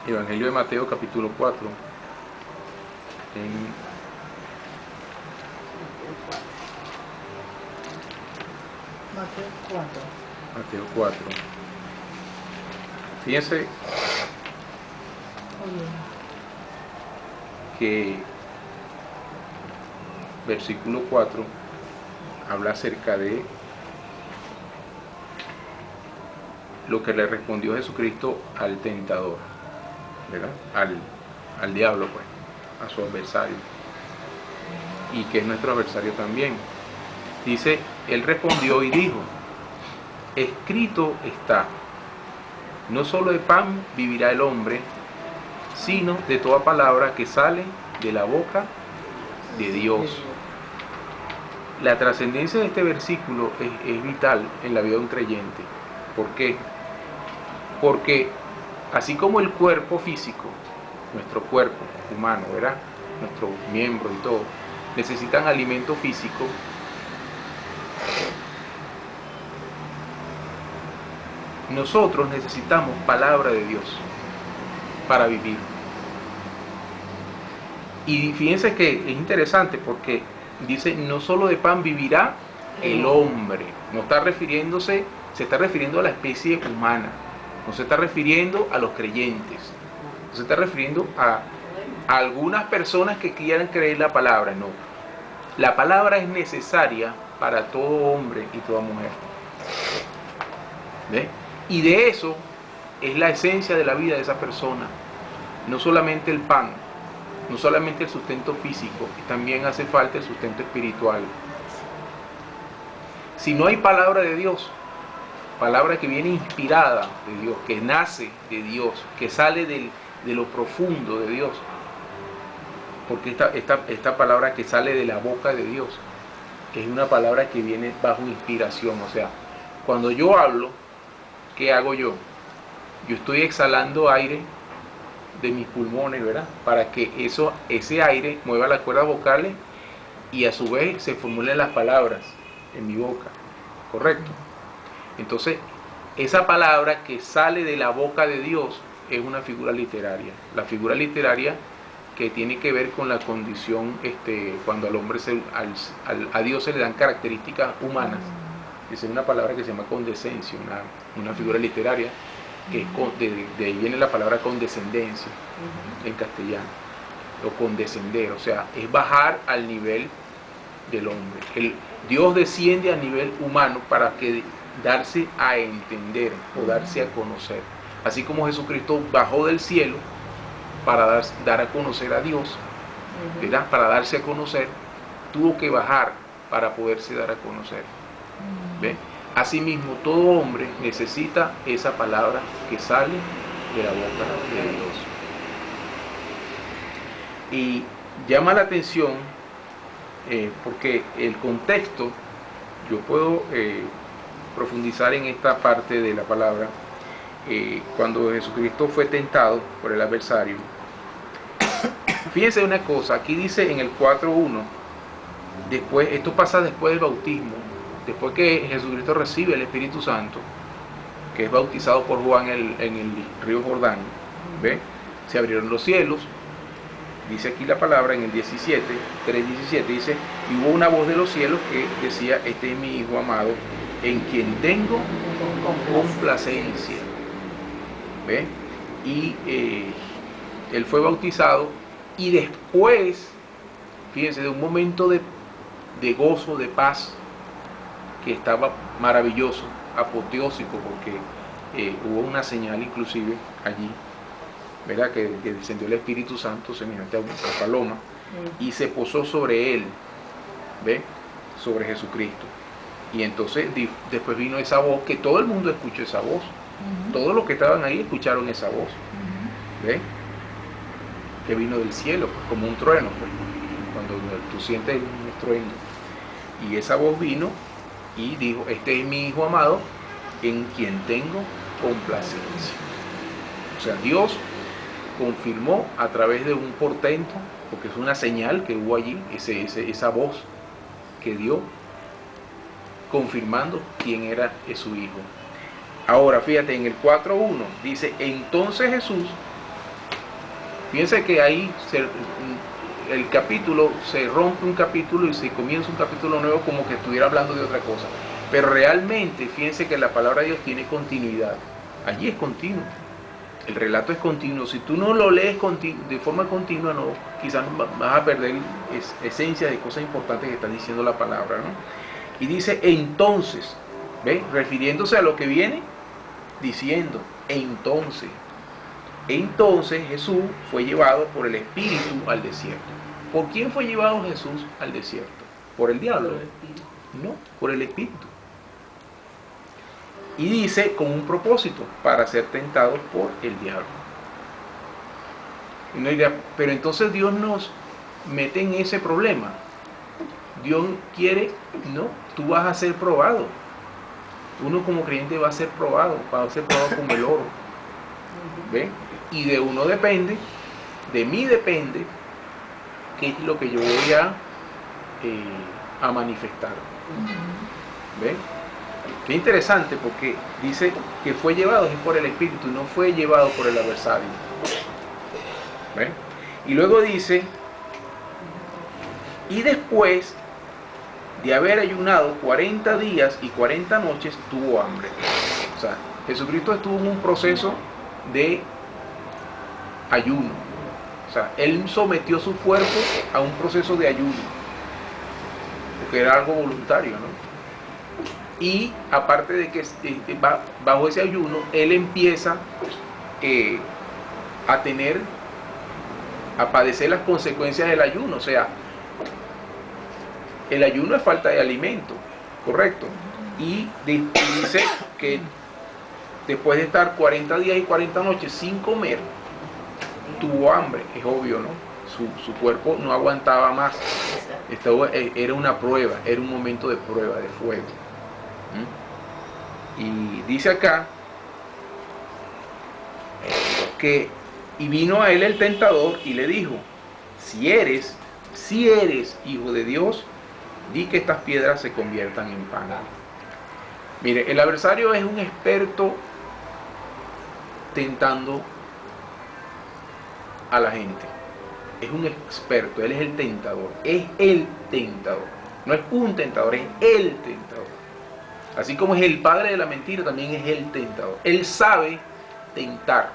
Evangelio de Mateo capítulo 4. En Mateo 4. Fíjense que versículo 4 habla acerca de lo que le respondió Jesucristo al tentador, ¿verdad? Al diablo, pues, a su adversario, y que es nuestro adversario también. Dice, él respondió y dijo: escrito está, no solo de pan vivirá el hombre, sino de toda palabra que sale de la boca de Dios. La trascendencia de este versículo es vital en la vida de un creyente. ¿Por qué? Porque así como el cuerpo físico, nuestro cuerpo humano, ¿verdad?, nuestros miembros y todo, necesitan alimento físico, nosotros necesitamos palabra de Dios para vivir. Y fíjense que es interesante porque dice, no solo de pan vivirá el hombre. No está refiriéndose, se está refiriendo a la especie humana. No se está refiriendo a los creyentes. No se está refiriendo a algunas personas que quieran creer la palabra. No. La palabra es necesaria para todo hombre y toda mujer. ¿Ve? Y de eso es la esencia de la vida de esa persona. No solamente el pan, no solamente el sustento físico, también hace falta el sustento espiritual. Si no hay palabra de Dios, palabra que viene inspirada de Dios, que nace de Dios, que sale de lo profundo de Dios, porque esta palabra que sale de la boca de Dios es una palabra que viene bajo inspiración. O sea, cuando yo hablo, ¿qué hago yo? Yo estoy exhalando aire de mis pulmones, ¿verdad?, para que ese aire mueva las cuerdas vocales y a su vez se formulen las palabras en mi boca, ¿correcto? Entonces, esa palabra que sale de la boca de Dios es una figura literaria. La figura literaria que tiene que ver con la condición, cuando al hombre a Dios se le dan características humanas. Esa es una palabra que se llama condescencia, una figura literaria, que de ahí viene la palabra condescendencia en castellano, o condescender, o sea, es bajar al nivel del hombre. Dios desciende a nivel humano para que darse a entender o darse a conocer. Así como Jesucristo bajó del cielo para dar a conocer a Dios, ¿verdad?, para darse a conocer, tuvo que bajar para poderse dar a conocer. ¿Ve? Asimismo, todo hombre necesita esa palabra que sale de la boca de Dios. Y llama la atención porque el contexto, yo puedo profundizar en esta parte de la palabra. Cuando Jesucristo fue tentado por el adversario, fíjense una cosa, aquí dice en el 4.1, esto pasa después del bautismo, después que Jesucristo recibe el Espíritu Santo, que es bautizado por Juan en el río Jordán, ¿ve? Se abrieron los cielos, dice aquí la palabra en el 3:17, dice, y hubo una voz de los cielos que decía, este es mi Hijo amado, en quien tengo complacencia. ¿Ve? Y él fue bautizado, y después, fíjense, de un momento de gozo, de paz, que estaba maravilloso, apoteósico, porque hubo una señal inclusive allí, ¿verdad?, que descendió el Espíritu Santo semejante a una paloma y se posó sobre él, ¿ve?, sobre Jesucristo. Y entonces después vino esa voz, que todo el mundo escuchó esa voz, todos los que estaban ahí escucharon esa voz, ¿ve?, que vino del cielo, pues, como un trueno, pues, cuando tú sientes un trueno. Y esa voz vino y dijo, este es mi Hijo amado, en quien tengo complacencia. O sea, Dios confirmó a través de un portento, porque es una señal que hubo allí, esa voz que dio, confirmando quién era su Hijo. Ahora, fíjate, en el 4.1 dice, entonces Jesús Fíjense que ahí el capítulo se rompe un capítulo y se comienza un capítulo nuevo como que estuviera hablando de otra cosa. Pero realmente, fíjense que la palabra de Dios tiene continuidad. Allí es continuo. El relato es continuo. Si tú no lo lees de forma continua, no, quizás vas a perder esencia de cosas importantes que está diciendo la palabra, ¿no? Y dice entonces, ¿ve? Refiriéndose a lo que viene diciendo, entonces Jesús fue llevado por el Espíritu al desierto. ¿Por quién fue llevado Jesús al desierto? ¿Por el diablo? No, por el Espíritu. Y dice con un propósito, para ser tentado por el diablo. Y uno dirá, pero entonces Dios nos mete en ese problema. Dios quiere, no, tú vas a ser probado. Uno como creyente va a ser probado como el oro. ¿Ve? Y de uno depende, de mí depende, qué es lo que yo voy a manifestar. ¿Ve? Qué interesante, porque dice que fue llevado es por el Espíritu, no fue llevado por el adversario. ¿Ve? Y luego dice, y después de haber ayunado 40 días y 40 noches, tuvo hambre. O sea, Jesucristo estuvo en un proceso de ayuno. O sea, Él sometió su cuerpo a un proceso de ayuno, porque era algo voluntario, ¿no? Y aparte de que bajo ese ayuno, Él empieza a padecer las consecuencias del ayuno. O sea, el ayuno es falta de alimento, ¿correcto? Y dice que después de estar 40 días y 40 noches sin comer, tuvo hambre, es obvio, ¿no? Su cuerpo no aguantaba más. Era una prueba, era un momento de prueba, de fuego. Y dice acá que y vino a él el tentador y le dijo, si eres hijo de Dios, di que estas piedras se conviertan en pan. Mire, el adversario es un experto tentando a la gente. Es un experto, él es el tentador. Es el tentador. No es un tentador, es el tentador. Así como es el padre de la mentira, también es el tentador. Él sabe tentar.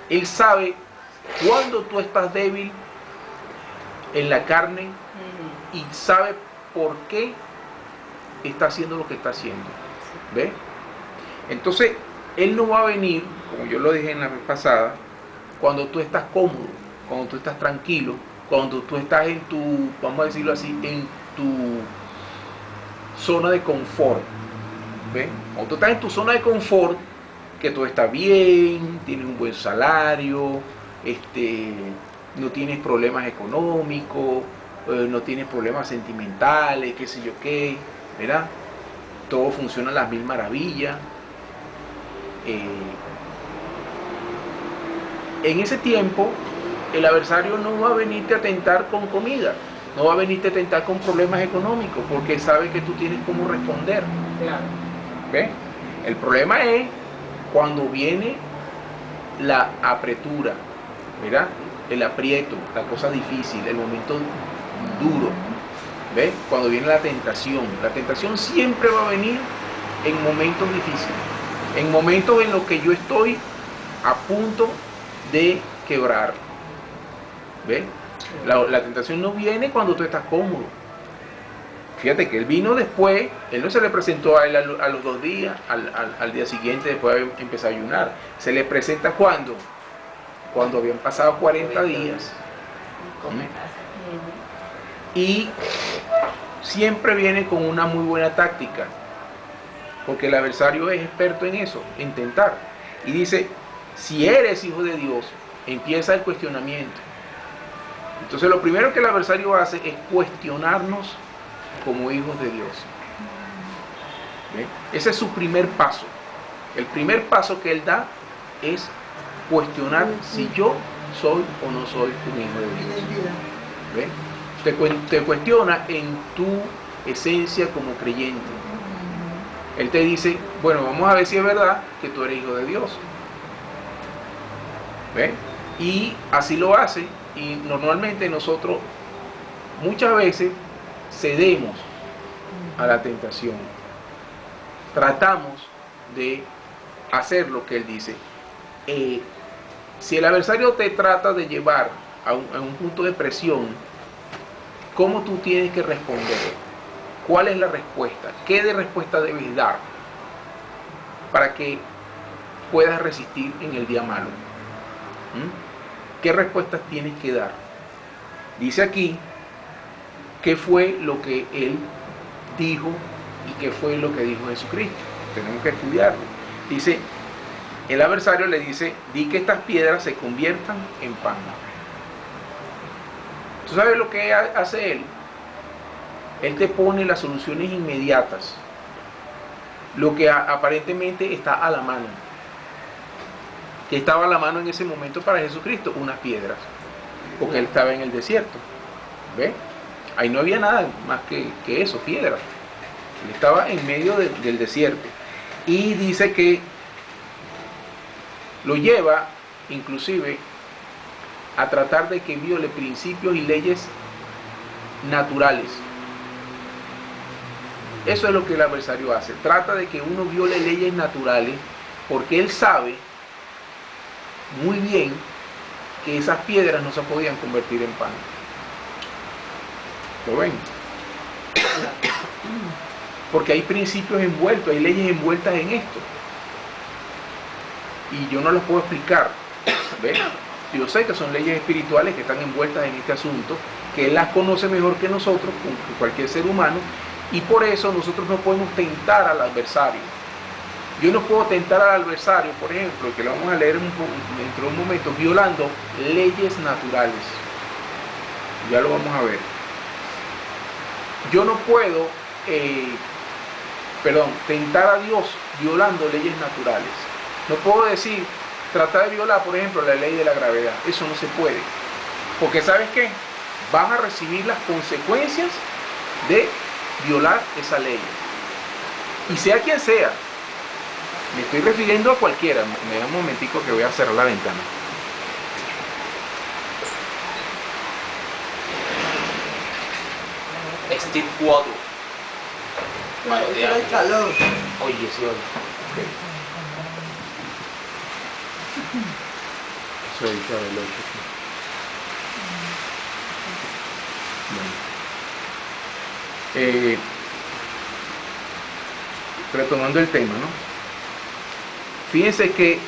Él sabe cuando tú estás débil en la carne y sabe por qué está haciendo lo que está haciendo. ¿Ve? Entonces, Él no va a venir, como yo lo dije en la vez pasada, cuando tú estás cómodo, cuando tú estás tranquilo, cuando tú estás en tu, vamos a decirlo así, en tu zona de confort. ¿Ve? Cuando tú estás en tu zona de confort, que todo está bien, tienes un buen salario, no tienes problemas económicos, no tienes problemas sentimentales, qué sé yo qué, ¿verdad? Todo funciona a las mil maravillas. En ese tiempo, el adversario no va a venirte a tentar con comida, no va a venirte a tentar con problemas económicos, porque sabe que tú tienes cómo responder. Claro. ¿Ve? El problema es cuando viene la apretura, ¿verdad? El aprieto, la cosa difícil, el momento duro. ¿Ve? Cuando viene la tentación siempre va a venir en momentos difíciles, en momentos en los que yo estoy a punto de quebrar. ¿Ve? La tentación no viene cuando tú estás cómodo. Fíjate que Él vino después, Él no se le presentó a Él a los 2 días, al día siguiente después de empezar a ayunar. Se le presenta ¿cuándo? Cuando habían pasado 40 días. Y siempre viene con una muy buena táctica, porque el adversario es experto en eso, en tentar. Y dice, si eres hijo de Dios, empieza el cuestionamiento. Entonces lo primero que el adversario hace es cuestionarnos como hijos de Dios. ¿Ve? Ese es su primer paso. El primer paso que Él da es cuestionar si yo soy o no soy un hijo de Dios. ¿Ve? Te cuestiona en tu esencia como creyente. Él te dice, bueno, vamos a ver si es verdad que tú eres hijo de Dios. ¿Ve? Y así lo hace, y normalmente nosotros muchas veces cedemos a la tentación. Tratamos de hacer lo que él dice. Si el adversario te trata de llevar a un punto de presión, ¿cómo tú tienes que responder? ¿Cuál es la respuesta? ¿Qué de respuesta debes dar para que puedas resistir en el día malo? ¿Qué respuestas tienes que dar? Dice aquí qué fue lo que él dijo y qué fue lo que dijo Jesucristo. Tenemos que estudiarlo. Dice, el adversario le dice, di que estas piedras se conviertan en pan. ¿Tú sabes lo que hace él? Él te pone las soluciones inmediatas. Lo que aparentemente está a la mano. Que estaba a la mano en ese momento para Jesucristo, unas piedras. Porque él estaba en el desierto. ¿Ve? Ahí no había nada más que eso, piedras. Él estaba en medio del desierto. Y dice que lo lleva inclusive a tratar de que viole principios y leyes naturales. Eso es lo que el adversario hace. Trata de que uno viole leyes naturales porque él sabe muy bien que esas piedras no se podían convertir en pan. ¿Lo ven? Porque hay principios envueltos, hay leyes envueltas en esto. Y yo no las puedo explicar. ¿Ven? Yo sé que son leyes espirituales que están envueltas en este asunto, que él las conoce mejor que nosotros, que cualquier ser humano, y por eso nosotros no podemos tentar al adversario. Yo no puedo tentar al adversario, por ejemplo, que lo vamos a leer dentro de un momento, violando leyes naturales. Ya lo vamos a ver. Yo no puedo, tentar a Dios violando leyes naturales. No puedo decir, tratar de violar, por ejemplo, la ley de la gravedad. Eso no se puede. Porque ¿sabes qué? Vas a recibir las consecuencias de violar esa ley. Y sea quien sea. Me estoy refiriendo a cualquiera. Me da un momentico que voy a cerrar la ventana. Steve Waddle. Claro, eso era el calor. Oye, sí, oye. Okay. Soy el 8. Bueno. Retomando el tema, ¿no? Fíjense que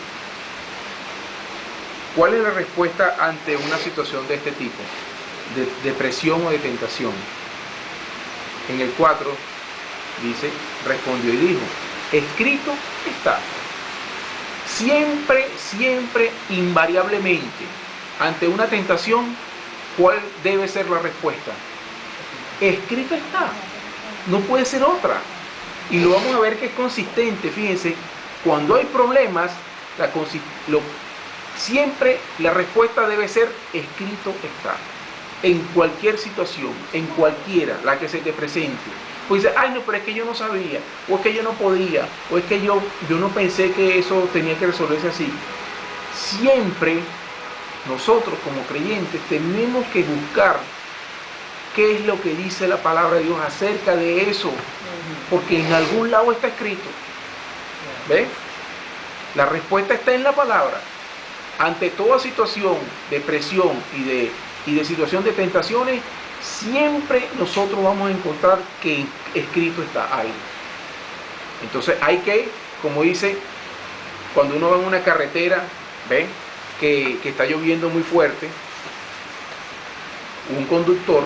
¿cuál es la respuesta ante una situación de este tipo? De presión o de tentación. En el 4 dice, respondió y dijo, escrito está. Siempre, invariablemente, ante una tentación, ¿cuál debe ser la respuesta? Escrito está. No puede ser otra. Y lo vamos a ver que es consistente. Fíjense, cuando hay problemas, siempre la respuesta debe ser escrito está. En cualquier situación, en cualquiera, la que se te presente. Pues dice, ay no, pero es que yo no sabía, o es que yo no podía, o es que yo no pensé que eso tenía que resolverse así. Siempre nosotros como creyentes tenemos que buscar qué es lo que dice la palabra de Dios acerca de eso, porque en algún lado está escrito. ¿Ves? La respuesta está en la palabra. Ante toda situación de presión y de situación de tentaciones, siempre nosotros vamos a encontrar que escrito está algo. Entonces hay que, como dice, cuando uno va en una carretera, ¿ven? Que está lloviendo muy fuerte, un conductor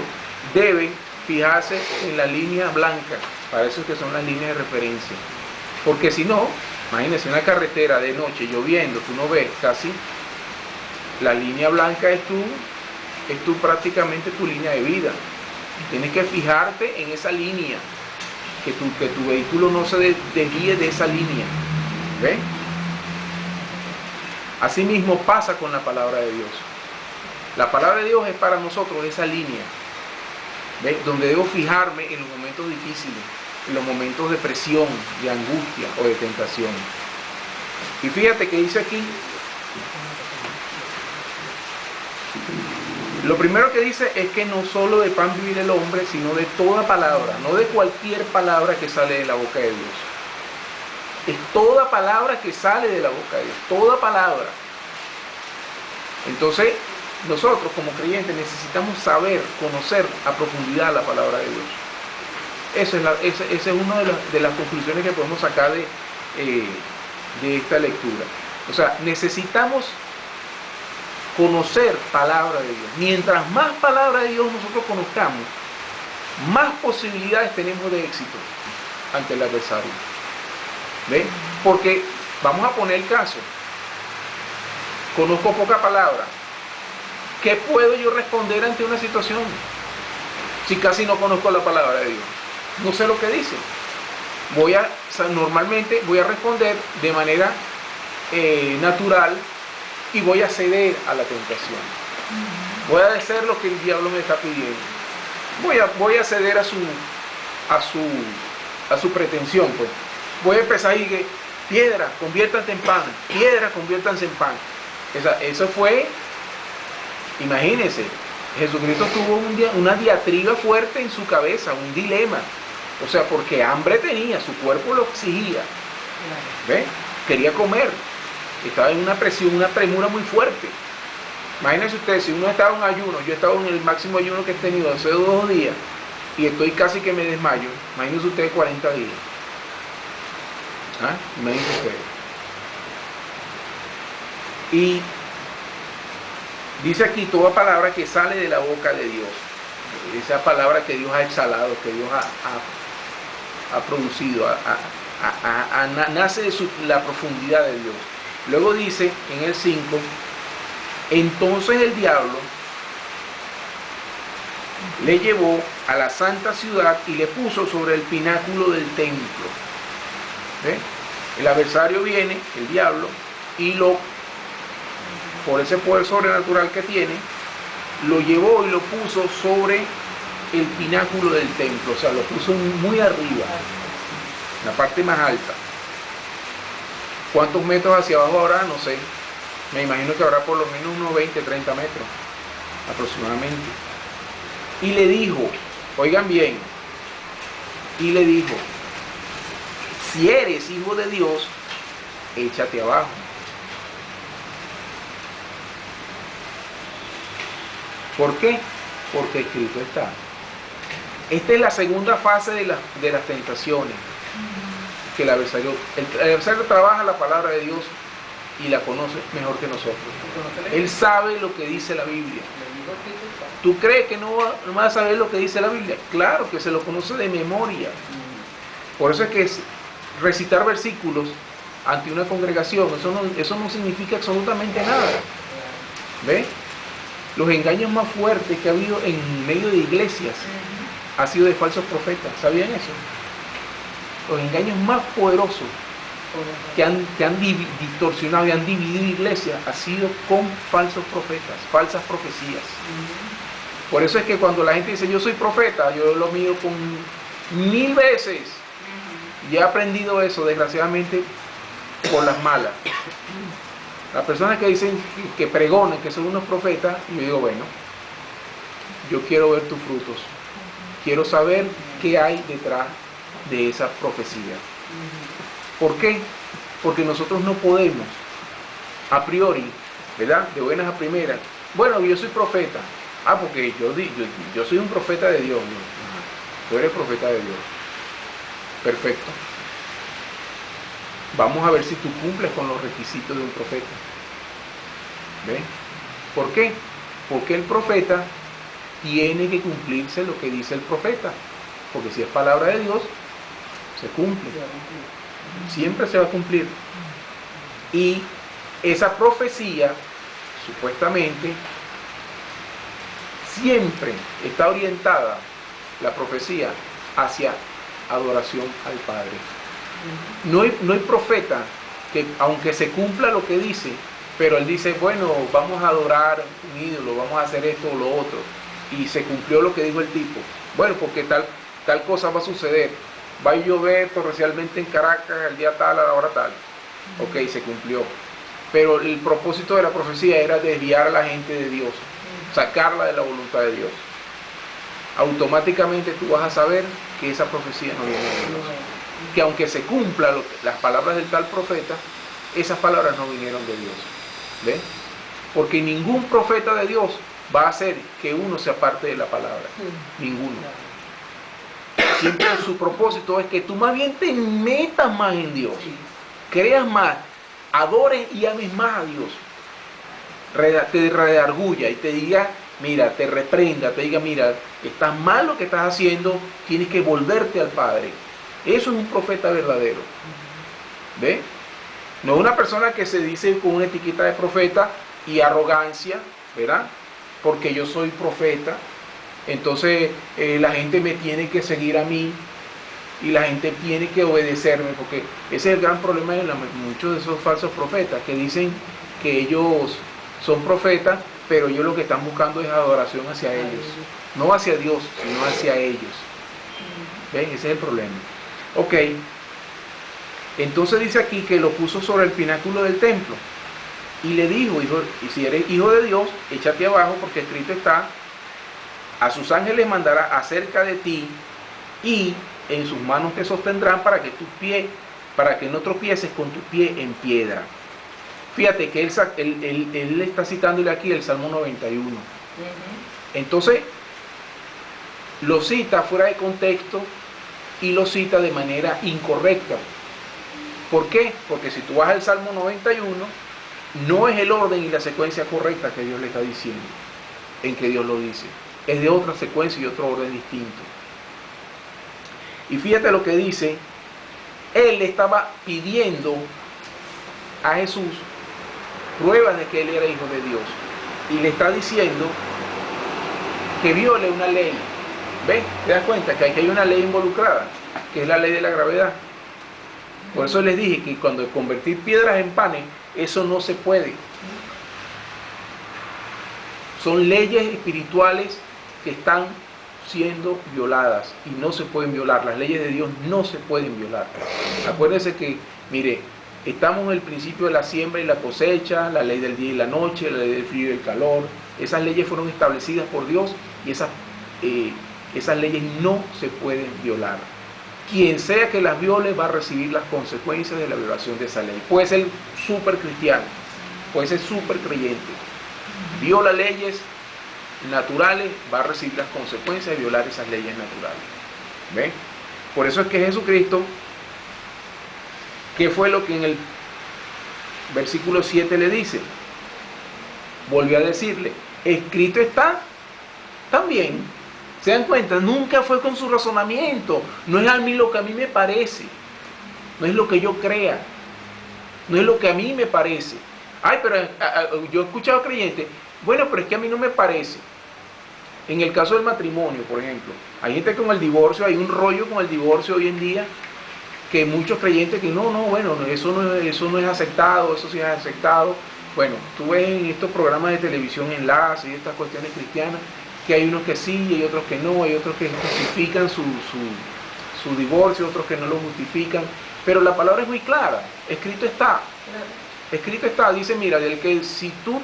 debe fijarse en la línea blanca. Para eso es que son las líneas de referencia. Porque si no, imagínense una carretera de noche lloviendo, tú no ves casi. La línea blanca es prácticamente tu línea de vida. Tienes que fijarte en esa línea, que tu vehículo no se desvíe de esa línea. ¿Ves? Asimismo pasa con la palabra de Dios. La palabra de Dios es para nosotros esa línea, ¿ves? Donde debo fijarme en los momentos difíciles, en los momentos de presión, de angustia o de tentación. Y fíjate que dice aquí, Lo primero que dice es que no solo de pan vivir el hombre, sino de toda palabra, no de cualquier palabra que sale de la boca de Dios. Es toda palabra que sale de la boca de Dios, toda palabra. Entonces, nosotros como creyentes necesitamos saber, conocer a profundidad la palabra de Dios. Esa es una de las conclusiones que podemos sacar de esta lectura. O sea, necesitamos conocer palabra de Dios. Mientras más palabra de Dios nosotros conozcamos, más posibilidades tenemos de éxito ante el adversario. ¿Ven? Porque, vamos a poner el caso, conozco poca palabra. ¿Qué puedo yo responder ante una situación si casi no conozco la palabra de Dios? No sé lo que dice. Normalmente voy a responder de manera natural y voy a ceder a la tentación. Voy a hacer lo que el diablo me está pidiendo. Voy a ceder a su pretensión, pues. Voy a empezar y que piedra, conviértanse en pan, piedra, conviértanse en pan. Eso fue, imagínense, Jesucristo tuvo una diatriba fuerte en su cabeza, un dilema. O sea, porque hambre tenía, su cuerpo lo exigía. ¿Ve? Quería comer. Estaba en una presión, una premura muy fuerte. Imagínense ustedes, si uno estaba en ayuno, yo estaba en el máximo ayuno que he tenido hace 2 días, y estoy casi que me desmayo. Imagínense ustedes 40 días. ¿Ah? Imagínense ustedes. Y dice aquí toda palabra que sale de la boca de Dios. Esa palabra que Dios ha exhalado, que Dios ha producido, nace de la profundidad de Dios. Luego dice en el 5, entonces el diablo le llevó a la santa ciudad y le puso sobre el pináculo del templo. ¿Ve? El adversario viene, el diablo, y por ese poder sobrenatural que tiene, lo llevó y lo puso sobre el pináculo del templo, o sea, lo puso muy arriba, en la parte más alta. ¿Cuántos metros hacia abajo habrá? No sé. Me imagino que habrá por lo menos unos 20, 30 metros, aproximadamente. Y le dijo, oigan bien, y le dijo, si eres hijo de Dios, échate abajo. ¿Por qué? Porque escrito está. Esta es la segunda fase de las tentaciones que el adversario trabaja la palabra de Dios y la conoce mejor que nosotros. Él sabe lo que dice la Biblia. ¿Tú crees que no va a saber lo que dice la Biblia? Claro que se lo conoce de memoria. Por eso es que recitar versículos ante una congregación, eso no significa absolutamente nada. ¿Ves? Los engaños más fuertes que ha habido en medio de iglesias ha sido de falsos profetas. ¿Sabían eso? Los engaños más poderosos que han distorsionado y han dividido iglesias ha sido con falsos profetas, falsas profecías. Por eso es que cuando la gente dice yo soy profeta, yo lo mido con 1000 veces. Y he aprendido eso, desgraciadamente, por las malas. Las personas que dicen, que pregonan que son unos profetas, yo digo, bueno, yo quiero ver tus frutos. Quiero saber qué hay detrás de esa profecía. ¿Por qué? Porque nosotros no podemos, a priori, ¿verdad? De buenas a primeras. Bueno, yo soy profeta. Ah, porque yo soy un profeta de Dios. ¿No? Tú eres profeta de Dios. Perfecto. Vamos a ver si tú cumples con los requisitos de un profeta. ¿Ven? ¿Por qué? Porque el profeta tiene que cumplirse lo que dice el profeta. Porque si es palabra de Dios, se cumple. Siempre se va a cumplir. Y esa profecía, supuestamente, siempre está orientada, la profecía, hacia adoración al Padre. No hay profeta que, aunque se cumpla lo que dice, pero él dice, bueno, vamos a adorar un ídolo, vamos a hacer esto o lo otro, y se cumplió lo que dijo el tipo. Bueno, porque tal cosa va a suceder. Va a llover torrencialmente en Caracas el día tal, a la hora tal. Ok, se cumplió. Pero el propósito de la profecía era desviar a la gente de Dios. sacarla de la voluntad de Dios, automáticamente tú vas a saber que esa profecía no viene de Dios. Que aunque se cumplan las palabras del tal profeta, esas palabras no vinieron de Dios. ¿Ves? Porque ningún profeta de Dios va a hacer que uno se aparte de la palabra. Ninguno. Siempre su propósito es que tú más bien te metas más en Dios. Creas más, adores y ames más a Dios. Te redarguya y te diga, mira, te reprenda, te diga, mira, estás mal lo que estás haciendo, tienes que volverte al Padre. Eso es un profeta verdadero. ¿Ve? No una persona que se dice con una etiqueta de profeta y arrogancia, ¿verdad? Porque yo soy profeta, entonces la gente me tiene que seguir a mí y la gente tiene que obedecerme, porque ese es el gran problema de muchos de esos falsos profetas que dicen que ellos son profetas, pero ellos lo que están buscando es adoración hacia ellos, no hacia Dios, sino hacia ellos. ¿Ven? Ese es el problema. Ok, entonces dice aquí que lo puso sobre el pináculo del templo y le dijo, hijo, y si eres hijo de Dios, échate abajo, porque escrito está, a sus ángeles mandará acerca de ti y en sus manos te sostendrán para que no tropieces con tu pie en piedra. Fíjate que él está citándole aquí el Salmo 91. Entonces lo cita fuera de contexto y lo cita de manera incorrecta. ¿Por qué? Porque si tú vas al Salmo 91, no es el orden y la secuencia correcta que Dios le está diciendo, en que Dios lo dice. Es de otra secuencia y otro orden distinto. Y fíjate lo que dice, él le estaba pidiendo a Jesús pruebas de que él era hijo de Dios. Y le está diciendo que viole una ley. ¿Ves? ¿Te das cuenta que aquí hay una ley involucrada? Que es la ley de la gravedad. Por eso les dije que cuando convertir piedras en panes, eso no se puede. Son leyes espirituales que están siendo violadas y no se pueden violar. Las leyes de Dios no se pueden violar. Acuérdense que, mire, estamos en el principio de la siembra y la cosecha, la ley del día y la noche, la ley del frío y el calor. Esas leyes fueron establecidas por Dios y esas leyes no se pueden violar. Quien sea que las viole va a recibir las consecuencias de la violación de esa ley. Puede ser súper cristiano, puede ser súper creyente. Viola leyes naturales, va a recibir las consecuencias de violar esas leyes naturales. ¿Ven? Por eso es que Jesucristo, ¿qué fue lo que en el versículo 7 le dice? Volvió a decirle, escrito está también. ¿Se dan cuenta? Nunca fue con su razonamiento. No es a mí lo que a mí me parece. No es lo que yo crea. No es lo que a mí me parece. Ay, pero yo he escuchado creyentes, bueno, pero es que a mí no me parece. En el caso del matrimonio, por ejemplo, hay gente con el divorcio, hay un rollo con el divorcio hoy en día, que muchos creyentes que bueno, eso no es aceptado, eso sí es aceptado. Bueno, tú ves en estos programas de televisión enlace y estas cuestiones cristianas, que hay unos que sí y hay otros que no, hay otros que justifican su divorcio, otros que no lo justifican, pero la palabra es muy clara, escrito está. Escrito está, dice, mira, del que si tú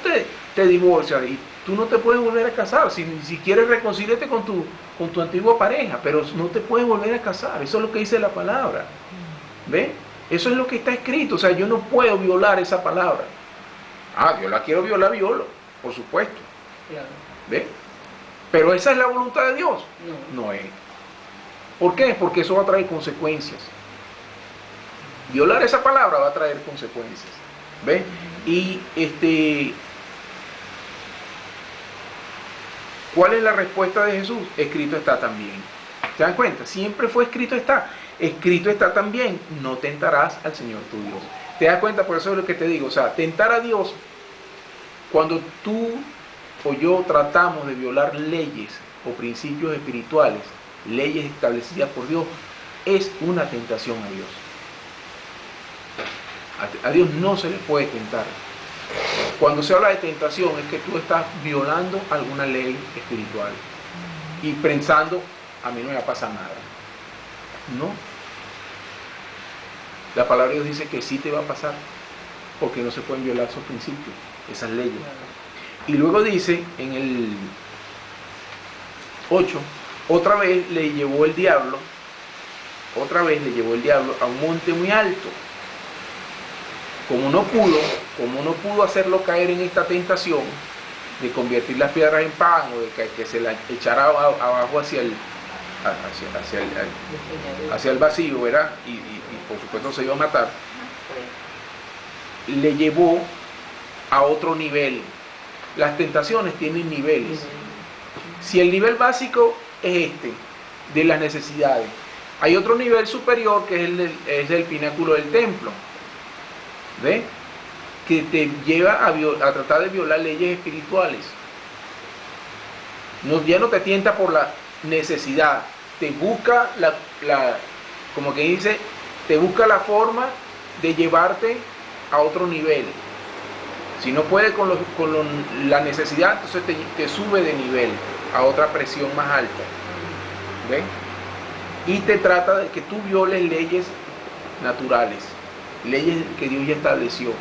te divorcias y tú no te puedes volver a casar, si quieres reconcíliate con tu antigua pareja, pero no te puedes volver a casar, eso es lo que dice la palabra. ¿Ve? Eso es lo que está escrito, o sea, yo no puedo violar esa palabra. Yo la quiero violar, violo, por supuesto. ¿Ve? Pero esa es la voluntad de Dios. No es. ¿Por qué? Porque eso va a traer consecuencias. Violar esa palabra va a traer consecuencias. ¿Ves? Y ¿cuál es la respuesta de Jesús? Escrito está también. ¿Se dan cuenta? Siempre fue escrito está. Escrito está también. No tentarás al Señor tu Dios. ¿Te das cuenta? Por eso es lo que te digo. O sea, tentar a Dios, cuando tú o yo tratamos de violar leyes o principios espirituales, leyes establecidas por Dios, es una tentación a Dios. A Dios no se le puede tentar. Cuando se habla de tentación es que tú estás violando alguna ley espiritual y pensando, a mí no me va a pasar nada. No. La palabra de Dios dice que sí te va a pasar, porque no se pueden violar esos principios, esas leyes. Y luego dice en el 8, otra vez le llevó el diablo a un monte muy alto. Como no pudo hacerlo caer en esta tentación de convertir las piedras en pan o de que se la echara abajo hacia el vacío, ¿verdad? Y por supuesto se iba a matar. Le llevó a otro nivel. Las tentaciones tienen niveles. Si el nivel básico es de las necesidades, hay otro nivel superior que es el pináculo del templo, ¿ve? Que te lleva a tratar de violar leyes espirituales. Ya no te tienta por la necesidad, te busca como que dice, te busca la forma de llevarte a otro nivel. Si no puede con la necesidad, entonces te sube de nivel a otra presión más alta, ¿ve? Y te trata de que tú violes leyes naturales, leyes que Dios ya estableció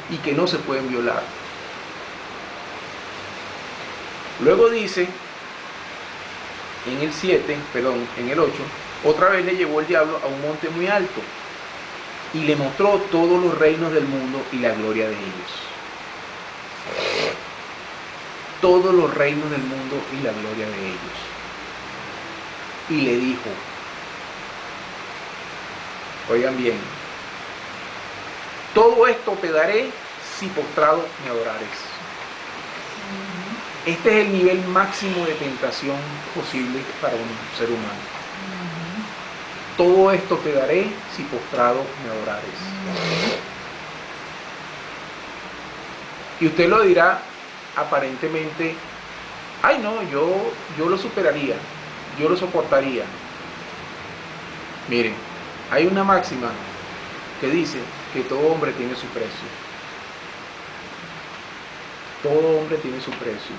y que no se pueden violar. Luego dice en el 8, otra vez le llevó el diablo a un monte muy alto y le mostró todos los reinos del mundo y la gloria de ellos. Todos los reinos del mundo y la gloria de ellos. Y le dijo, oigan bien, todo esto te daré si postrado me adorares. Este es el nivel máximo de tentación posible para un ser humano. Todo esto te daré si postrado me adorares. Y usted lo dirá aparentemente, ay no, yo lo superaría, yo lo soportaría. Miren, hay una máxima que dice que todo hombre tiene su precio. Todo hombre tiene su precio.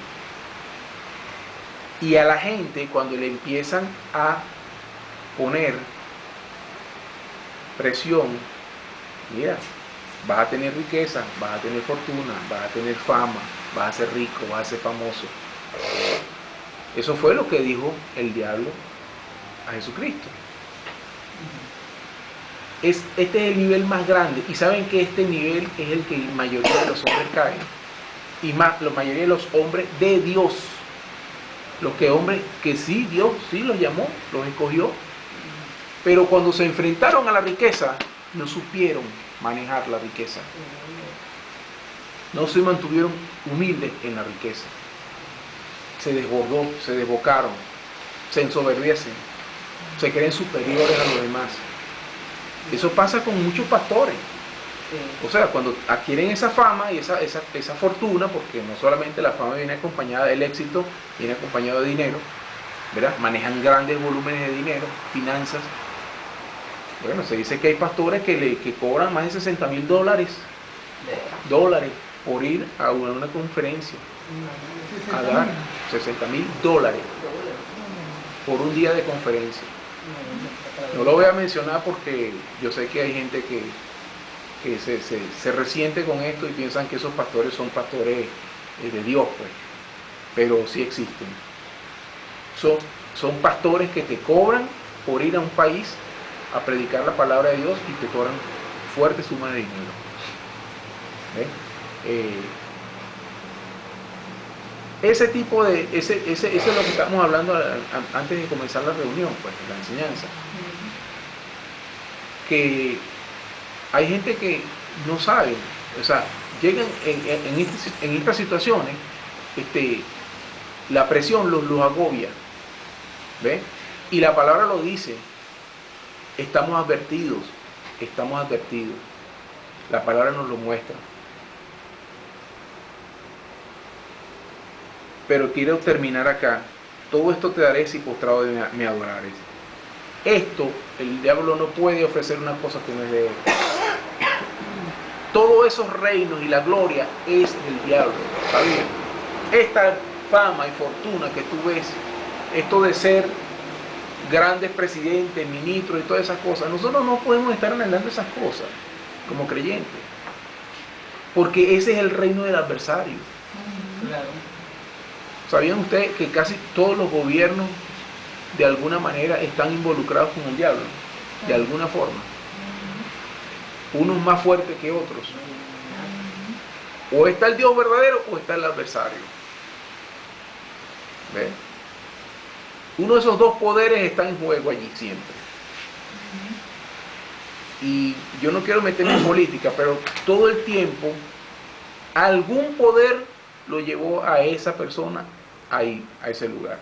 Y a la gente, cuando le empiezan a poner presión, mira, vas a tener riqueza, vas a tener fortuna, vas a tener fama, vas a ser rico, vas a ser famoso. Eso fue lo que dijo el diablo a Jesucristo. Este es el nivel más grande. Y saben que este nivel es el que la mayoría de los hombres caen. Y más, la mayoría de los hombres de Dios. Los hombres que sí, Dios sí los llamó, los escogió. Pero cuando se enfrentaron a la riqueza, no supieron manejar la riqueza. No se mantuvieron humildes en la riqueza. Se desbordó, se desbocaron, se ensoberbecen, se creen superiores a los demás. Eso pasa con muchos pastores. O sea, cuando adquieren esa fama y esa fortuna, porque no solamente la fama viene acompañada del éxito, viene acompañado de dinero, ¿verdad? Manejan grandes volúmenes de dinero, finanzas. Bueno, se dice que hay pastores que cobran más de $60,000 por ir a una conferencia, a dar $60,000 por un día de conferencia. No lo voy a mencionar porque yo sé que hay gente que se resiente con esto y piensan que esos pastores son pastores de Dios, pues. Pero sí existen. Son pastores que te cobran por ir a un país a predicar la palabra de Dios y te cobran fuertes sumas de dinero. Ese tipo de, ese es lo que estamos hablando antes de comenzar la reunión, pues, la enseñanza. Que hay gente que no sabe, o sea, llegan en estas situaciones, la presión los agobia, ¿ve? Y la palabra lo dice, estamos advertidos, la palabra nos lo muestra. Pero quiero terminar acá. Todo esto te daré si postrado me adorares. Esto, el diablo no puede ofrecer una cosa que no es de él. Todos esos reinos y la gloria es del diablo. ¿Sabían? Esta fama y fortuna que tú ves, esto de ser grandes presidentes, ministros y todas esas cosas, nosotros no podemos estar anhelando esas cosas como creyentes. Porque ese es el reino del adversario. Claro. ¿Sabían ustedes que casi todos los gobiernos de alguna manera están involucrados con el diablo? De alguna forma. Unos más fuertes que otros. O está el Dios verdadero o está el adversario. ¿Ves? Uno de esos dos poderes está en juego allí siempre. Y yo no quiero meterme en política, pero todo el tiempo algún poder lo llevó a esa persona ahí, a ese lugar.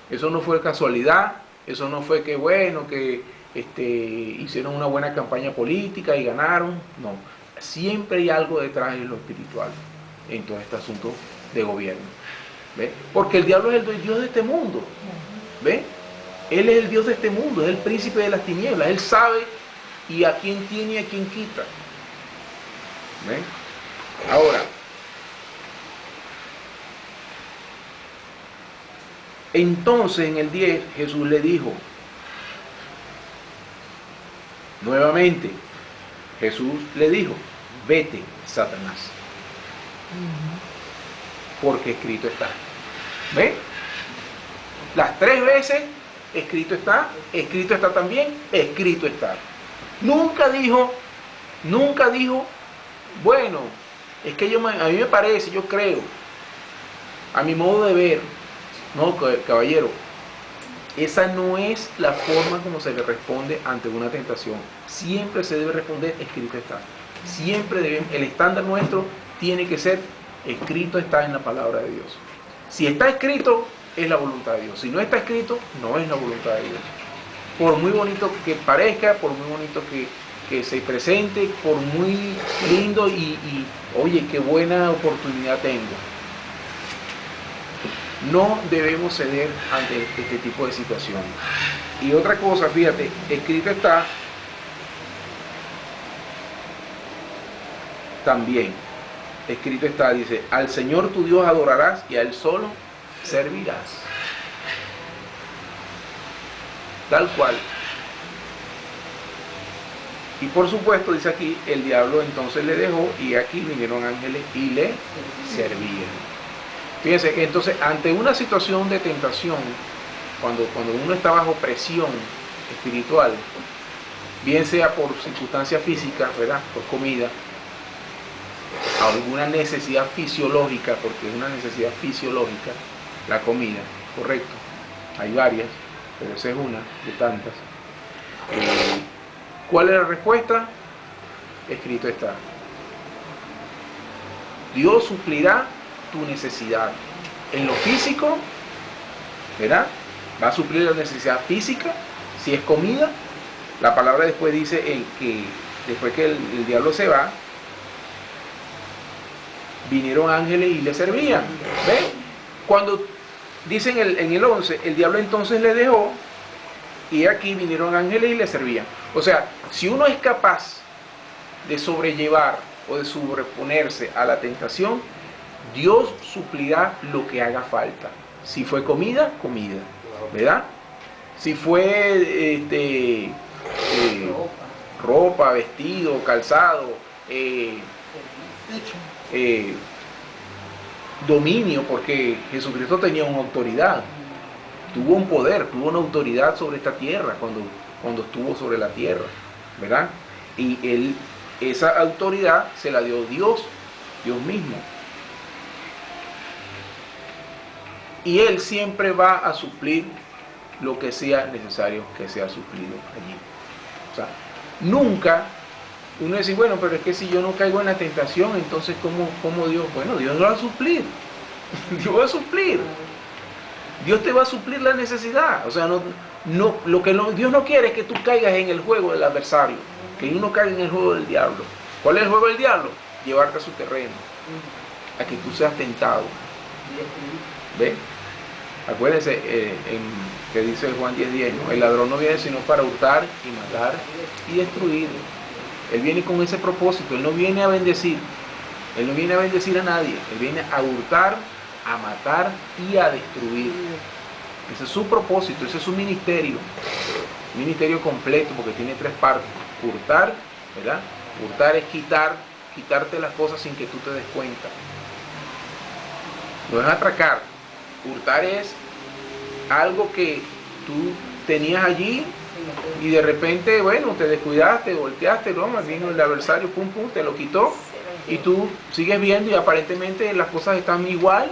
Eso no fue casualidad, eso no fue que bueno, que hicieron una buena campaña política y ganaron. No, siempre hay algo detrás de lo espiritual en todo este asunto de gobierno. ¿Ve? Porque el diablo es el Dios de este mundo. ¿Ve? Él es el Dios de este mundo, es el príncipe de las tinieblas. Él sabe y a quién tiene y a quién quita. ¿Ve? Ahora, entonces en el 10 Jesús le dijo, nuevamente, Jesús le dijo, vete, Satanás, porque escrito está. ¿Ve? Las 3 veces, escrito está también, escrito está. Nunca dijo, bueno, es que a mí me parece, yo creo, a mi modo de ver. No, caballero, esa no es la forma como se le responde ante una tentación. Siempre se debe responder, escrito está. Siempre el estándar nuestro tiene que ser, escrito está en la palabra de Dios. Si está escrito, es la voluntad de Dios. Si no está escrito, no es la voluntad de Dios. Por muy bonito que parezca, por muy bonito que se presente, por muy lindo y oye, qué buena oportunidad tengo. No debemos ceder ante este tipo de situaciones. Y otra cosa, fíjate, escrito está también. Escrito está, dice, al Señor tu Dios adorarás y a Él solo servirás. Tal cual. Y por supuesto, dice aquí, el diablo entonces le dejó y aquí vinieron ángeles y le servían. Fíjense que entonces ante una situación de tentación, cuando uno está bajo presión espiritual, bien sea por circunstancias físicas, ¿verdad? Por comida, alguna necesidad fisiológica, porque es una necesidad fisiológica, la comida, correcto, hay varias, pero esa es una de tantas. ¿Cuál es la respuesta? Escrito está. Dios suplirá tu necesidad en lo físico, ¿verdad? Va a suplir la necesidad física, si es comida. La palabra después dice que después que el diablo se va, vinieron ángeles y le servían. ¿Ven? Cuando dicen en el 11, el diablo entonces le dejó y aquí vinieron ángeles y le servían. O sea, si uno es capaz de sobrellevar o de sobreponerse a la tentación, Dios suplirá lo que haga falta. Si fue comida, comida, ¿verdad? Si fue ropa, vestido, calzado, dominio, porque Jesucristo tenía una autoridad, tuvo un poder, tuvo una autoridad sobre esta tierra cuando estuvo sobre la tierra, ¿verdad? Y esa autoridad se la dio Dios mismo. Y Él siempre va a suplir lo que sea necesario que sea suplido allí. O sea, nunca uno dice, bueno, pero es que si yo no caigo en la tentación, entonces ¿cómo Dios? Bueno, Dios lo va a suplir. Dios va a suplir. Dios te va a suplir la necesidad. O sea, Dios no quiere es que tú caigas en el juego del adversario, que uno caiga en el juego del diablo. ¿Cuál es el juego del diablo? Llevarte a su terreno, a que tú seas tentado. ¿Ve? Acuérdense que dice Juan 10:10, ¿no? El ladrón no viene sino para hurtar y matar y destruir. Él viene con ese propósito. Él no viene a bendecir. Él no viene a bendecir a nadie. Él viene a hurtar, a matar y a destruir. Ese es su propósito, ese es su ministerio. Ministerio completo, porque tiene 3 partes. Hurtar, ¿verdad? Hurtar es quitarte las cosas sin que tú te des cuenta. no es atracar. Hurtar es algo que tú tenías allí y de repente, bueno, te descuidaste, volteaste, ¿no? Vino el adversario, pum, pum, te lo quitó y tú sigues viendo y aparentemente las cosas están igual,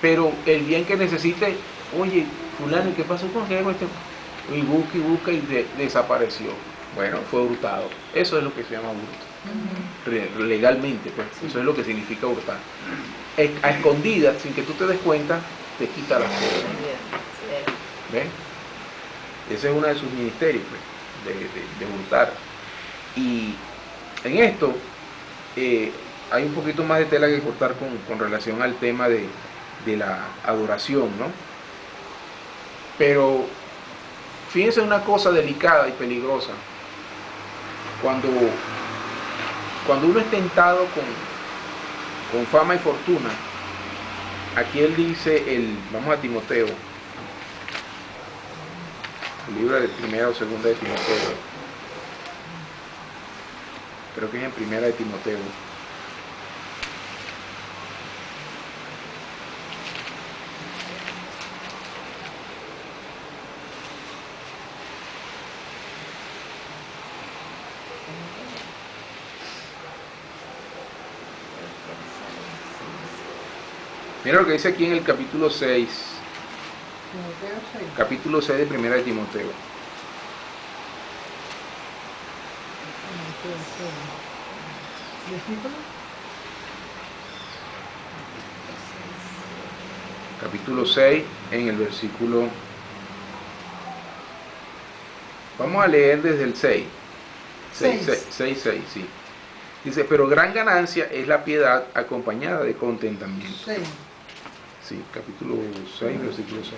pero el bien que necesites, oye, fulano, ¿qué pasó con aquella cuestión? Y busca y desapareció. Bueno, fue hurtado. Eso es lo que se llama hurto. Legalmente, pues, eso es lo que significa hurtar. A escondidas, sin que tú te des cuenta, te quita las cosas. ¿Ves? Ese es uno de sus ministerios, pues, de hurtar. Y en esto hay un poquito más de tela que cortar con relación al tema de la adoración, ¿no? Pero fíjense una cosa delicada y peligrosa. Cuando uno es tentado con fama y fortuna, aquí él dice, vamos a Timoteo, el libro de primera o segunda de Timoteo, creo que es en primera de Timoteo. Mira lo que dice aquí en el capítulo 6. Capítulo 6 de primera de Timoteo. Capítulo 6 en el versículo. Vamos a leer desde el 6. 6, sí. Dice, pero gran ganancia es la piedad acompañada de contentamiento. Sí, capítulo 6, versículo 6.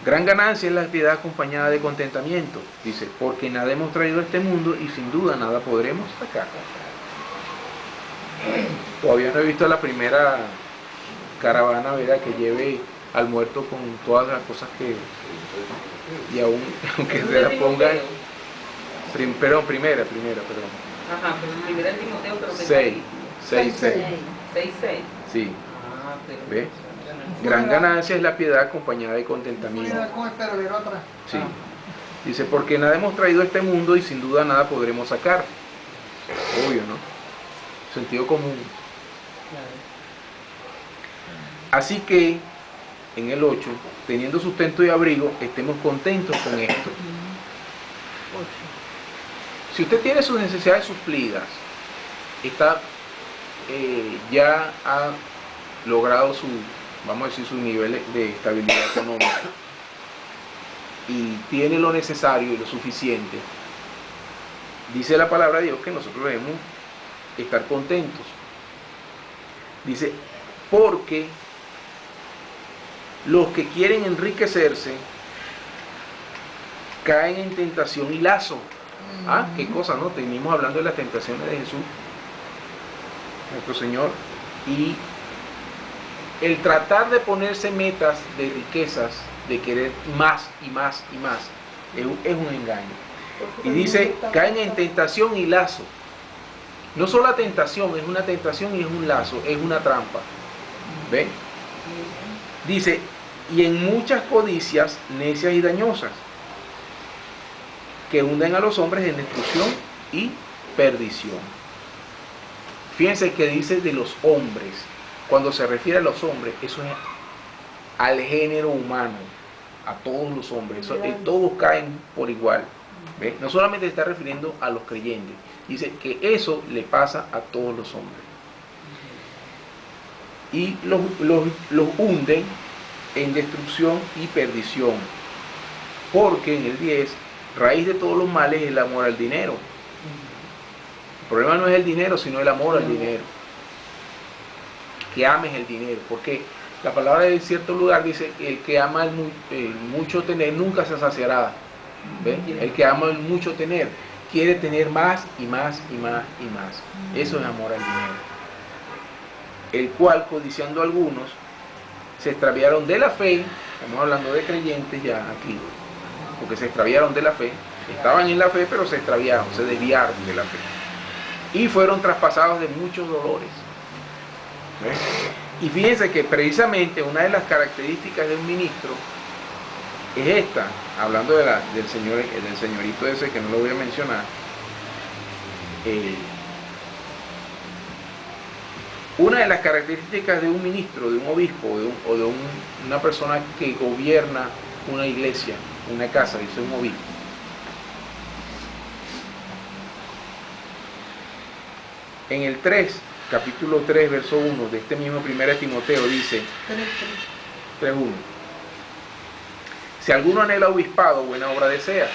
Gran ganancia es la piedad acompañada de contentamiento. Dice, porque nada hemos traído a este mundo y sin duda nada podremos sacar. Todavía no he visto la primera caravana, ¿verdad?, que lleve al muerto con todas las cosas que... Y aunque se las pongan... Primera. Ajá, pero primera de Timoteo, pero... 6. Sí. ¿Ve? Gran ganancia es la piedad acompañada de contentamiento. Sí. Dice, porque nada hemos traído a este mundo y sin duda nada podremos sacar. Obvio, ¿no? Sentido común. Así que, en el 8, teniendo sustento y abrigo, estemos contentos con esto. Si usted tiene sus necesidades suplidas, ya ha logrado vamos a decir, su nivel de estabilidad económica y tiene lo necesario y lo suficiente, dice la palabra de Dios que nosotros debemos estar contentos. Dice, porque los que quieren enriquecerse caen en tentación y lazo. Ah, qué cosa, ¿no? Venimos hablando de las tentaciones de Jesús, nuestro Señor, y el tratar de ponerse metas de riquezas, de querer más y más y más, es un engaño. Y dice, caen en tentación y lazo. No solo la tentación, es una tentación y es un lazo, es una trampa. ¿Ven? Dice, y en muchas codicias necias y dañosas, que hunden a los hombres en destrucción y perdición. Fíjense que dice de los hombres. Cuando se refiere a los hombres, eso es al género humano, a todos los hombres. Todos caen por igual. ¿Ve? No solamente se está refiriendo a los creyentes, dice que eso le pasa a todos los hombres. Y los hunden en destrucción y perdición. Porque en el 10, raíz de todos los males es el amor al dinero. El problema no es el dinero, sino el amor al dinero. Que ames el dinero, porque la palabra en cierto lugar dice que el que ama el mucho tener nunca se saciará. ¿Ve? El que ama el mucho tener quiere tener más y más y más y más. Eso es amor al dinero. El cual, codiciando algunos, se extraviaron de la fe. Estamos hablando de creyentes ya aquí, porque se extraviaron de la fe. Estaban en la fe, pero se extraviaron, se desviaron de la fe. Y fueron traspasados de muchos dolores. ¿Ves? Y fíjense que precisamente una de las características de un ministro es esta, hablando del señorito ese que no lo voy a mencionar. Una de las características de un ministro, de un obispo o de una persona que gobierna una iglesia, una casa, dice un obispo, en el 3, capítulo 3, verso 1 de este mismo 1 Timoteo dice 3:1: si alguno anhela obispado, buena obra desea.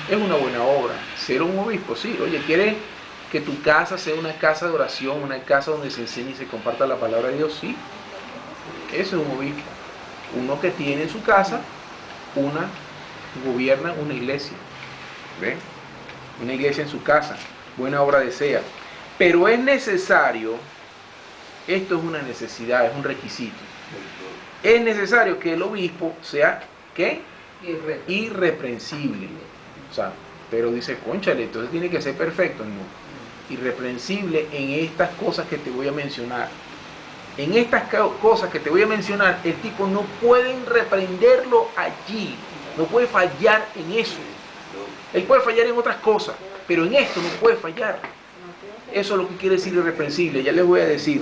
Es una buena obra ser un obispo, sí. Oye, ¿quieres que tu casa sea una casa de oración, una casa donde se enseñe y se comparta la palabra de Dios? Sí. Eso es un obispo. Uno que tiene en su casa gobierna una iglesia. ¿Ven? Una iglesia en su casa. Buena obra desea. Pero es necesario, esto es una necesidad, es un requisito. Es necesario que el obispo sea, ¿qué? Irreprensible. O sea, pero dice, cónchale, entonces tiene que ser perfecto. No. Irreprensible en estas cosas que te voy a mencionar. En estas cosas que te voy a mencionar, el tipo no pueden reprenderlo allí. No puede fallar en eso. Él puede fallar en otras cosas, pero en esto no puede fallar. Eso es lo que quiere decir irreprensible. Ya les voy a decir.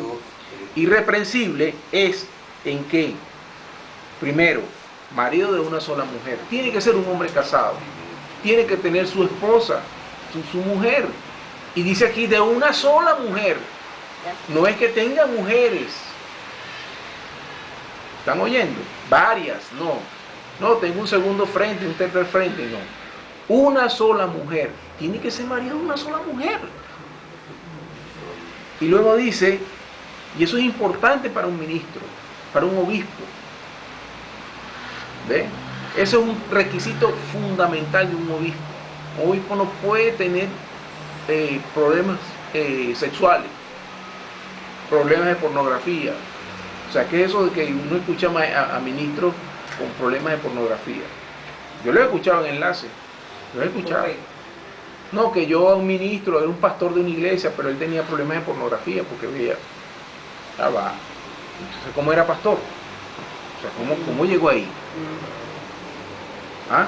Irreprensible es en que, primero, marido de una sola mujer. Tiene que ser un hombre casado. Tiene que tener su esposa, su mujer. Y dice aquí, de una sola mujer. No es que tenga mujeres. ¿Están oyendo? Varias, no. No, tengo un segundo frente, un tercer frente, no. Una sola mujer. Tiene que ser marido de una sola mujer. Y luego dice, y eso es importante para un ministro, para un obispo. ¿Ve? Eso es un requisito fundamental de un obispo. Un obispo no puede tener problemas sexuales, problemas de pornografía. O sea, ¿qué es eso de que uno escucha a ministros con problemas de pornografía? Yo lo he escuchado en enlace, lo he escuchado. No, que yo a un ministro, era un pastor de una iglesia, pero él tenía problemas de pornografía porque veía, ya va. Entonces, ¿cómo era pastor? O sea, ¿cómo llegó ahí? ¿Ah?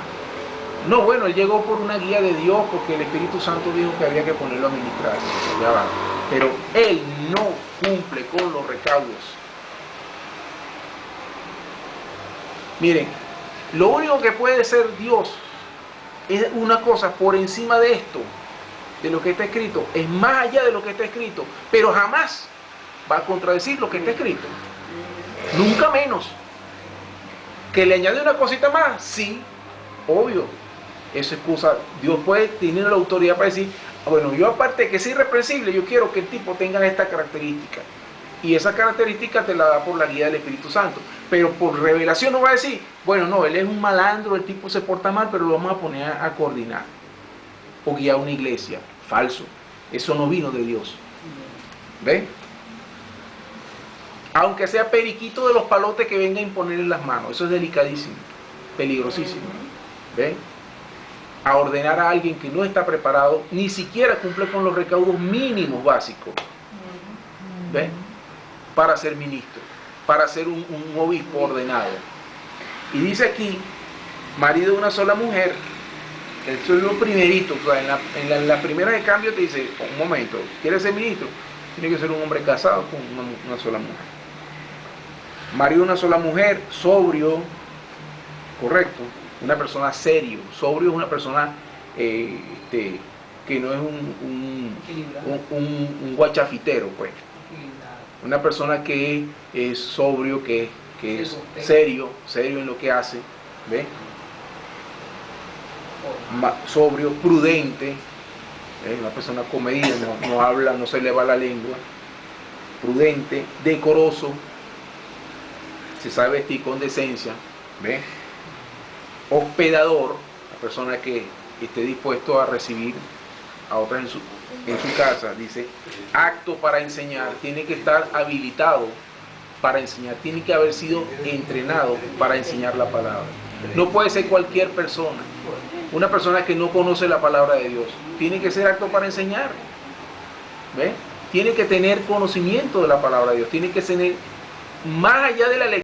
No, bueno, él llegó por una guía de Dios porque el Espíritu Santo dijo que había que ponerlo a ministrar. Ya va. Pero él no cumple con los recaudos. Miren, lo único que puede ser Dios es una cosa por encima de esto, de lo que está escrito, es más allá de lo que está escrito, pero jamás va a contradecir lo que está escrito. Nunca menos. ¿Que le añade una cosita más? Sí, obvio. Eso es cosa, Dios puede tener la autoridad para decir, bueno, yo aparte de que es irreprensible, yo quiero que el tipo tenga esta característica. Y esa característica te la da por la guía del Espíritu Santo. Pero por revelación no va a decir, bueno, no, él es un malandro, el tipo se porta mal, pero lo vamos a poner a coordinar. O guiar una iglesia. Falso. Eso no vino de Dios. ¿Ven? Aunque sea periquito de los palotes que venga a imponerle las manos. Eso es delicadísimo. Peligrosísimo. ¿Ven? A ordenar a alguien que no está preparado, ni siquiera cumple con los recaudos mínimos básicos. ¿Ven? Para ser ministro, para ser un obispo ordenado. Y dice aquí, marido de una sola mujer. Eso es lo primerito. O sea, en la primera de cambio te dice, un momento, ¿quieres ser ministro? Tiene que ser un hombre casado con una sola mujer. Marido de una sola mujer, sobrio, correcto, una persona serio. Sobrio es una persona que no es un guachafitero, pues. Una persona que es sobrio, que es serio en lo que hace, ¿ve? Sobrio, prudente, una persona comedida, no habla, no se le va la lengua, prudente, decoroso, se sabe vestir con decencia, ¿ve? Hospedador, la persona que esté dispuesto a recibir a otras en su casa. Dice, acto para enseñar, tiene que estar habilitado para enseñar, tiene que haber sido entrenado para enseñar la palabra. No puede ser cualquier persona, una persona que no conoce la palabra de Dios, tiene que ser acto para enseñar. ¿Ve? tiene que tener conocimiento de la palabra de Dios, tiene que tener, más allá de la lectura,